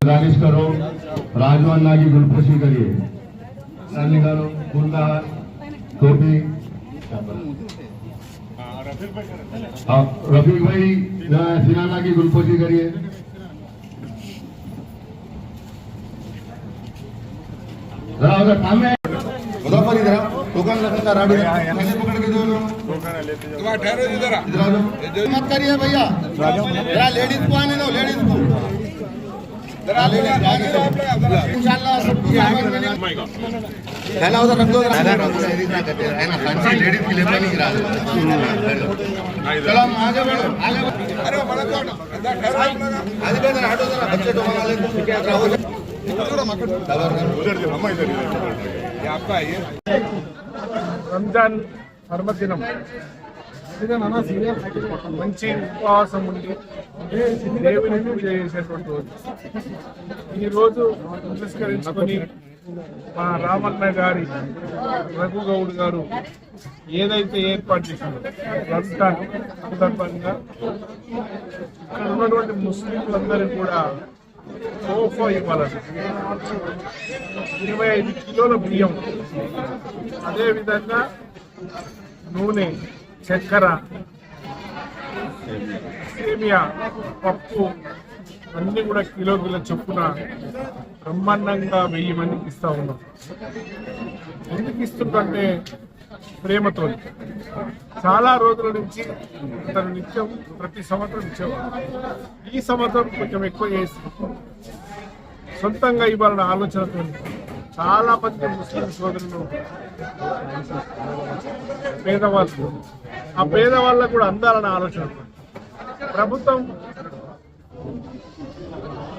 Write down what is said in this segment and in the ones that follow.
राजेश करो राजू अन्ना की गुलपोशी करिए सन्नी करो कुंदा टोपी रफीक भाई सिनाना की गुलपोशी करिए जरा उधर सामने उधर पर इधर टोकन लगता राडू पकड़ के दो ठहरो इधर मत करिए भैया जरा लेडीज को आने दो लेडीज को जरा लेडीज इंशाल्लाह पहला उधर रख दो है ना फंसी लेडीज की लेकर नहीं गिरा चलो हम आगे बढ़ो अरे बड़ा आगे बढ़ो हटो जरा बच्चे टोकन वाले రంజాన్ పర్వదినం మంచి ఉపవాసం ఉండి దేవుని పూజ చేసేటువంటి రోజు. ఈ రోజు పురస్కరించుకొని మా రామన్న గారి రఘుగౌడ్ గారు ఏదైతే ఏర్పాటు చేశారో రంజాన్ సందర్భంగా ఇక్కడ ఉన్నటువంటి ముస్లింలందరూ కూడా సోఫా ఇవ్వాలని 25 కిలోల బియ్యం, అదేవిధంగా నూనె, చక్కెర, సేమియా, పప్పు అన్ని కూడా కిలో చొప్పున బ్రహ్మాండంగా 1000 మందికి ఇస్తా ఉన్నాం. ఎందుకు ఇస్తుంటే ప్రేమతో. చాలా రోజుల నుంచి తను నిత్యం ప్రతి సంవత్సరం ఇచ్చేవాడు. ఈ సంవత్సరం కొంచెం ఎక్కువ చేసి సొంతంగా ఇవ్వాలన్న ఆలోచనతో చాలా మంది ముస్లిం సోదరులు పేదవాళ్ళు, ఆ పేదవాళ్ళకు కూడా అందాలన్న ఆలోచనతో ప్రభుత్వం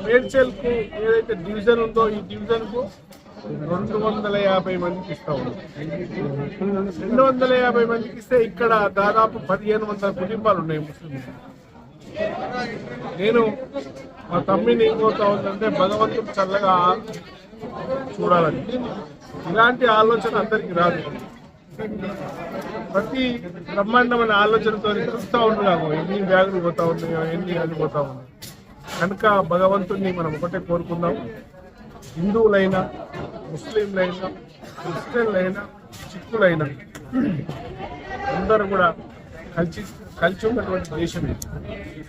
మేడ్చల్కు ఏదైతే డివిజన్ ఉందో ఈ డివిజన్కు 250 మందికి ఇస్తా ఉన్నాం. 250 మందికి ఇస్తే ఇక్కడ దాదాపు 1500 కుటుంబాలు ఉన్నాయి ముస్లిం. నేను మా తమ్మిని ఏం కోరుతా ఉందంటే భగవంతుడు చల్లగా చూడాలని. ఇలాంటి ఆలోచన అందరికీ రాదు. ప్రతి బ్రహ్మాండమైన ఆలోచనతో చూస్తూ ఉంటున్నాము ఎన్ని బ్యాగులు పోతా ఉన్నాయో, ఎన్ని అది పోతా ఉన్నాయి. కనుక భగవంతుడిని మనం ఒకటే కోరుకుందాం. హిందువులైనా, ముస్లింలైనా, క్రిస్టియన్లైనా, సిక్కులైనా అందరూ కూడా కలిసి ఉన్నటువంటి దేశమే.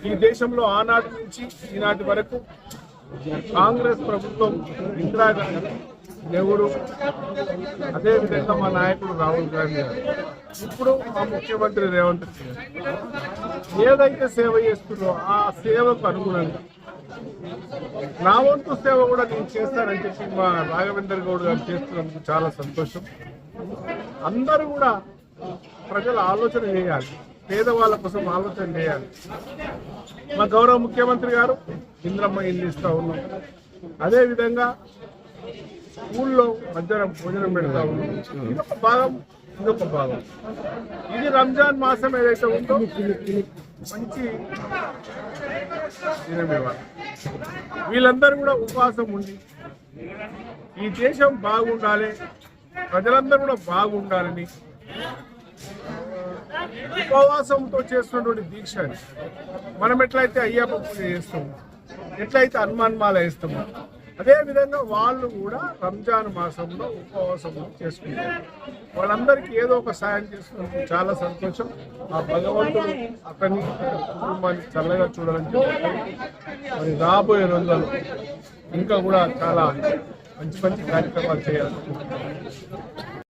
ఈ దేశంలో ఆనాటి నుంచి ఈనాటి వరకు కాంగ్రెస్ ప్రభుత్వం, ఇందిరాగాంధీ, నెహ్రూ, అదేవిధంగా మా నాయకుడు రాహుల్ గాంధీ గారు, ఇప్పుడు మా ముఖ్యమంత్రి రేవంత్ రెడ్డి గారు ఏదైతే సేవ చేస్తుందో ఆ సేవకు అనుగుణంగా నా వంతు సేవ కూడా నేను చేస్తానని చెప్పి మా రాఘవేందర్ గౌడ్ గారు చేస్తున్నందుకు చాలా సంతోషం. అందరూ కూడా ప్రజల ఆలోచన చేయాలి, పేదవాళ్ళ కోసం ఆలోచన చేయాలి. మా గౌరవ ముఖ్యమంత్రి గారు ఇంద్రమ్మ ఇల్లు ఇస్తా ఉన్నాం. అదేవిధంగా స్కూల్లో మధ్యాహ్నం భోజనం పెడతా ఉన్నాం. ఇదొక భాగం, ఇదొక భాగం. ఇది రంజాన్ మాసం ఏదైతే ఉందో మంచి దినమేవాళ్ళు వీళ్ళందరూ కూడా ఉపవాసం ఉండి ఈ దేశం బాగుండాలి, ప్రజలందరూ కూడా బాగుండాలని ఉపవాసంతో చేస్తున్నటువంటి దీక్ష. మనం ఎట్లయితే అయ్యప్ప పూజ చేస్తాము, ఎట్లయితే హనుమాన్ మాల వేస్తాము, అదేవిధంగా వాళ్ళు కూడా రంజాన్ మాసంలో ఉపవాసం చేసుకుంటారు. వాళ్ళందరికీ ఏదో ఒక సాయం చేస్తున్నందుకు చాలా సంతోషం. ఆ భగవంతుడు అతన్ని కుటుంబాన్ని చల్లగా చూడాలని చెప్పి మరి రాబోయే రోజులలో ఇంకా కూడా చాలా మంచి మంచి కార్యక్రమాలు చేయాలి.